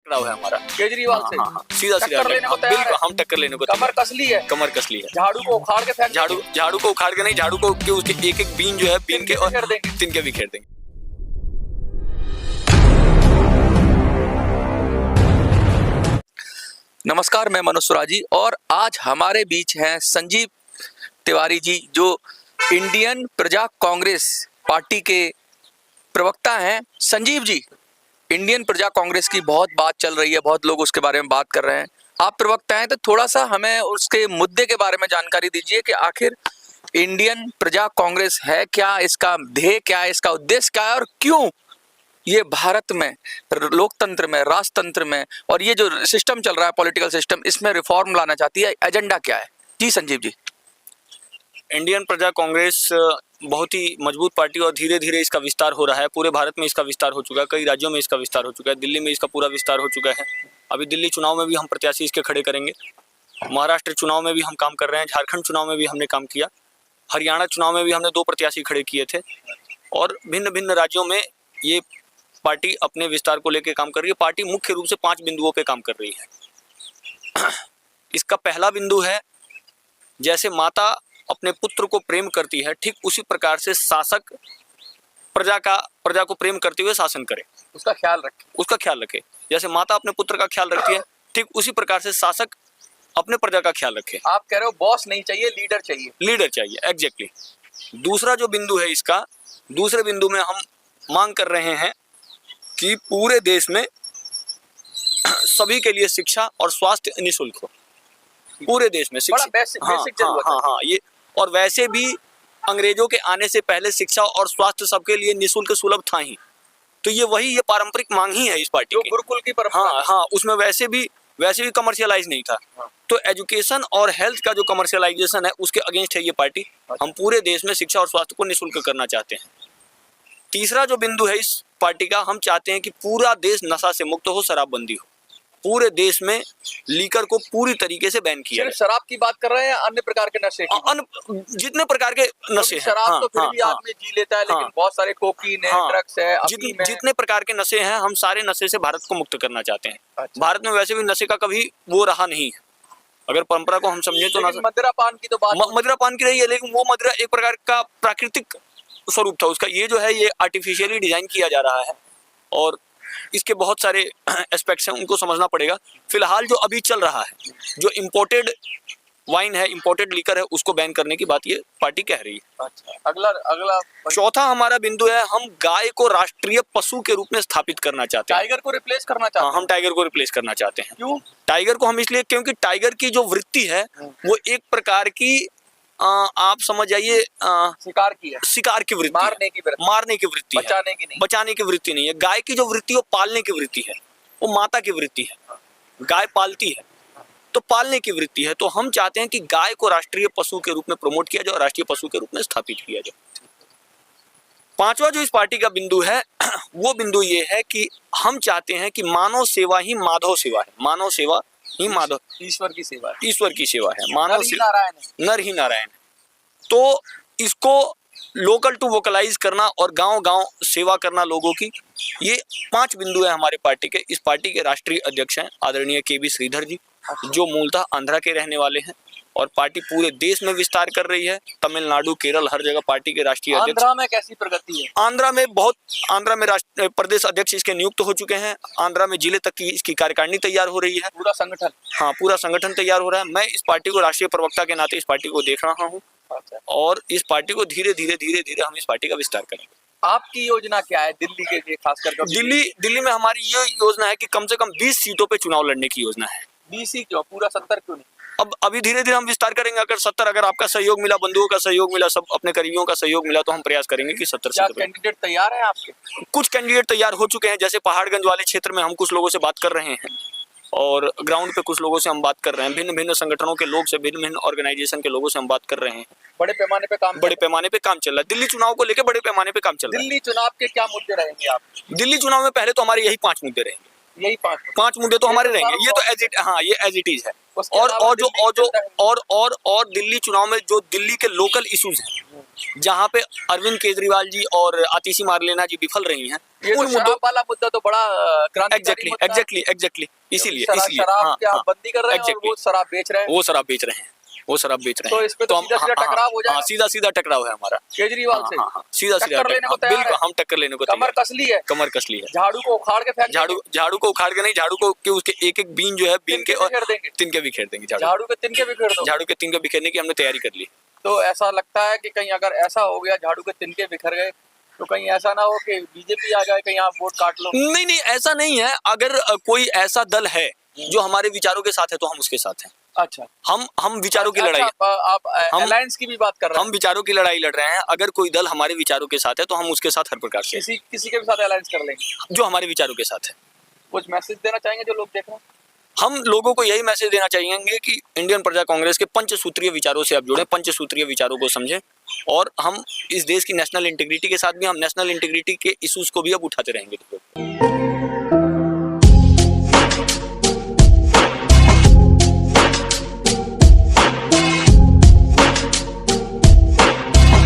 टकराव है हमारा केजरीवाल से। हाँ, सीधा टक्कर लेने को तैयार है। बिल्कुल हम टक्कर लेने को कमर कस ली है। कमर कस ली है। झाड़ू को उखाड़ के फेंक झाड़ू को उखाड़ के नहीं, झाड़ू को के उसके एक एक बीन जो है बीन के और बिखेर देंगे। तिनके बिखेर देंगे। नमस्कार, मैं मनोज सुराजी और आज हमारे बीच हैं संजीव तिवारी जी, जो इंडियन प्रजा कांग्रेस पार्टी के प्रवक्ता हैं। संजीव जी, इंडियन प्रजा कांग्रेस की बहुत बात चल रही है, बहुत लोग उसके बारे में बात कर रहे हैं। आप प्रवक्ता हैं तो थोड़ा सा हमें उसके मुद्दे के बारे में जानकारी दीजिए कि आखिर इंडियन प्रजा कांग्रेस है क्या, इसका ध्येय क्या है, इसका उद्देश्य क्या है और क्यों ये भारत में लोकतंत्र में, राजतंत्र में और ये जो सिस्टम चल रहा है पॉलिटिकल सिस्टम, इसमें रिफॉर्म लाना चाहती है। एजेंडा क्या है? जी संजीव जी। इंडियन प्रजा कांग्रेस बहुत ही मजबूत पार्टी और धीरे धीरे इसका विस्तार हो रहा है। पूरे भारत में इसका विस्तार हो चुका है, कई राज्यों में इसका विस्तार हो चुका है, दिल्ली में इसका पूरा विस्तार हो चुका है। अभी दिल्ली चुनाव में भी हम प्रत्याशी इसके खड़े करेंगे, महाराष्ट्र चुनाव में भी हम काम कर रहे हैं, झारखंड चुनाव में भी हमने काम किया, हरियाणा चुनाव में भी हमने 2 प्रत्याशी खड़े किए थे और भिन्न भिन्न राज्यों में ये पार्टी अपने विस्तार को लेकर काम कर रही है। पार्टी मुख्य रूप से 5 बिंदुओं पे काम कर रही है। इसका पहला बिंदु है, जैसे माता अपने पुत्र को प्रेम करती है, ठीक उसी प्रकार से शासक प्रजा को प्रेम करते हुए शासन करे, उसका ख्याल रखे। जैसे माता अपने पुत्र का ख्याल रखती है, ठीक उसी प्रकार से शासक अपने प्रजा का ख्याल रखे। आप कह रहे हो बॉस नहीं चाहिए, लीडर चाहिए। एग्जैक्टली। दूसरा जो बिंदु है इसका, दूसरे बिंदु में हम मांग कर रहे हैं कि पूरे देश में सभी के लिए शिक्षा और स्वास्थ्य निःशुल्क हो। पूरे देश में शिक्षा, बेसिक हाँ, ये और वैसे भी अंग्रेजों के आने से पहले शिक्षा और स्वास्थ्य सबके लिए निःशुल्क सुलभ था ही। तो ये पारंपरिक मांग ही है इस पार्टी की। गुरुकुल की परंपरा। हाँ, उसमें वैसे भी कमर्शियलाइज नहीं था। तो एजुकेशन और हेल्थ का जो कमर्शियलाइजेशन है उसके अगेंस्ट है ये पार्टी। हम पूरे देश में शिक्षा और स्वास्थ्य को निःशुल्क करना चाहते हैं। तीसरा जो बिंदु है इस पार्टी का, हम चाहते हैं कि पूरा देश नशा से मुक्त हो, शराबबंदी हो। पूरे देश में लीकर को पूरी तरीके से बैन किया। सिर्फ शराब की बात कर रहे हैं या अन्य प्रकार के नशे की? जितने प्रकार के नशे हैं। शराब तो फिर भी आदमी जी लेता है, लेकिन बहुत सारे कोकीन है, ड्रग्स है, अफीम है। जितने प्रकार के नशे हैं, हम सारे नशे से भारत को मुक्त करना चाहते हैं। अच्छा। भारत में वैसे भी नशे का कभी वो रहा नहीं है। अगर परंपरा को हम समझे तो मदिरा पान की तो बात मदिरा पान की रही है, लेकिन वो मदिरा एक प्रकार का प्राकृतिक स्वरूप था उसका। ये जो है ये आर्टिफिशियली डिजाइन किया जा रहा है और इसके बहुत सारे एस्पेक्ट्स हैं, उनको समझना पड़ेगा। फिलहाल जो अभी चल रहा है, जो इम्पोर्टेड वाइन है, इम्पोर्टेड लीकर है, उसको बैन करने की बात ये पार्टी कह रही है। अच्छा, अगला चौथा हमारा बिंदु है, हम गाय को राष्ट्रीय पशु के रूप में स्थापित करना चाहते हैं। टाइगर को रिप्लेस करना चाहते हैं। हम टाइगर को रिप्लेस करना चाहते हैं। क्यों? टाइगर को हम इसलिए, क्योंकि टाइगर की जो वृत्ति है वो एक प्रकार की आप समझ जाइए शिकार की वृत्ति, मारने की वृत्ति है, बचाने की वृत्ति नहीं है। गाय की जो वृत्ति वो पालने की वृत्ति है, वो माता की वृत्ति है। गाय पालती है तो पालने की वृत्ति है। तो हम चाहते हैं कि गाय को राष्ट्रीय पशु के रूप में प्रमोट किया जाए और राष्ट्रीय पशु के रूप में स्थापित किया जाए। पांचवा जो इस पार्टी का बिंदु है वो बिंदु ये है कि हम चाहते हैं कि मानव सेवा ही माधव सेवा है। मानव सेवा ही माधव, ईश्वर की सेवा है। मानव सेवा, नर ही नारायण है। तो इसको लोकल टू वोकलाइज करना और गांव-गांव सेवा करना लोगों की, ये 5 बिंदु है हमारी पार्टी के। इस पार्टी के राष्ट्रीय अध्यक्ष हैं आदरणीय केबी श्रीधर जी, जो मूलतः आंध्रा के रहने वाले हैं और पार्टी पूरे देश में विस्तार कर रही है। तमिलनाडु, केरल, हर जगह पार्टी के राष्ट्रीय अध्यक्ष। आंध्रा में कैसी प्रगति है? आंध्रा में प्रदेश अध्यक्ष इसके नियुक्त हो चुके हैं। आंध्रा में जिले तक की इसकी कार्यकारिणी तैयार हो रही है। पूरा संगठन तैयार हो रहा है। मैं इस पार्टी को राष्ट्रीय प्रवक्ता के नाते इस पार्टी को देख रहा हूँ और इस पार्टी को धीरे धीरे हम इस पार्टी का विस्तार करेंगे। आपकी योजना क्या है दिल्ली के लिए, खासकर? दिल्ली में हमारी ये योजना है कि कम से कम 20 सीटों पे चुनाव लड़ने की योजना है। 20 ही क्यों, पूरा 70 क्यों नहीं? अब अभी धीरे धीरे हम विस्तार करेंगे। अगर 70, अगर आपका सहयोग मिला, बंधुओं का सहयोग मिला, सब अपने करीबियों का सहयोग मिला, तो हम प्रयास करेंगे कि 70 सीटों पे। कैंडिडेट तैयार है आपके? कुछ कैंडिडेट तैयार हो चुके हैं। जैसे पहाड़गंज वाले क्षेत्र में हम कुछ लोगों से बात कर रहे हैं और ग्राउंड पे कुछ लोगों से हम बात कर रहे हैं। भिन्न भिन्न संगठनों के लोग से, भिन्न भिन्न ऑर्गेनाइजेशन के लोगों से हम बात कर रहे हैं। बड़े पैमाने पे काम चल रहा है। दिल्ली चुनाव को लेकर बड़े पैमाने पे काम चल रहा है। दिल्ली चुनाव के क्या मुद्दे रहेंगे आप? दिल्ली चुनाव में पहले तो हमारे यही 5 मुद्दे रहेंगे। यही 5 मुद्दे तो हमारे रहेंगे। ये तो एज इट इज है। और दिल्ली चुनाव में जो दिल्ली के लोकल इश्यूज हैं जहाँ पे अरविंद केजरीवाल जी और आतिशी मार्लेना जी विफल रही हैं, ये तो उन मुद्दों शराब वाला मुद्दा तो बड़ा क्रांतिकारी मुद्दा है। एग्जैक्टली इसीलिए शराब हाँ की आप हाँ बंदी कर रहे हैं और exactly, वो शराब बेच रहे हैं। वो शराब बेच रहे हैं, वो शराब बेच रहे तो हैं, इस पे तो हम सीधा-सीधा टकराव हो जाएगा। सीधा सीधा टकराव है हमारा केजरीवाल से सीधा सीधा टक्कर लेने को तैयार बिल्कुल है। हम टक्कर लेने को कमर तैयार कस ली है, कमर कस ली है। झाड़ू को उखाड़ के फेंक देंगे। झाड़ू को उखाड़ के नहीं, झाड़ू को के उसके एक एक बीन जो है बीन के तिनके और बिखेर देंगे। तिनके बिखेर देंगे। झाड़ू के तिनके बिखेर दो। झाड़ू के तिनके बिखेरने की हमने तैयारी कर ली। तो ऐसा लगता है कि कहीं अगर ऐसा हो गया, झाड़ू के तिनके बिखर गए, तो कहीं ऐसा ना हो कि बीजेपी आ जाए, कहीं आप वोट काट लो। नहीं नहीं ऐसा नहीं है, अगर कोई ऐसा दल है जो हमारे विचारों के साथ है तो हम उसके साथ हैं। अच्छा, हम विचारों की लड़ाई अच्छा, आप हम- अलायंस की भी बात कर रहे हम हैं। विचारों की लड़ाई लड़ रहे हैं। अगर कोई दल हमारे विचारों के साथ है तो हम उसके साथ हर प्रकार से, किसी के भी साथ अलायंस कर लेंगे। जो हमारे विचारों के साथ है। कुछ मैसेज देना चाहेंगे जो लोग देख रहे हैं? हम लोगों को यही मैसेज देना चाहेंगे कि इंडियन प्रजा कांग्रेस के पंचसूत्रीय विचारों से आप जुड़े, पंचसूत्रीय विचारों को समझें, और हम इस देश की नेशनल इंटीग्रिटी के साथ भी, हम नेशनल इंटीग्रिटी के इश्यूज को भी अब उठाते रहेंगे।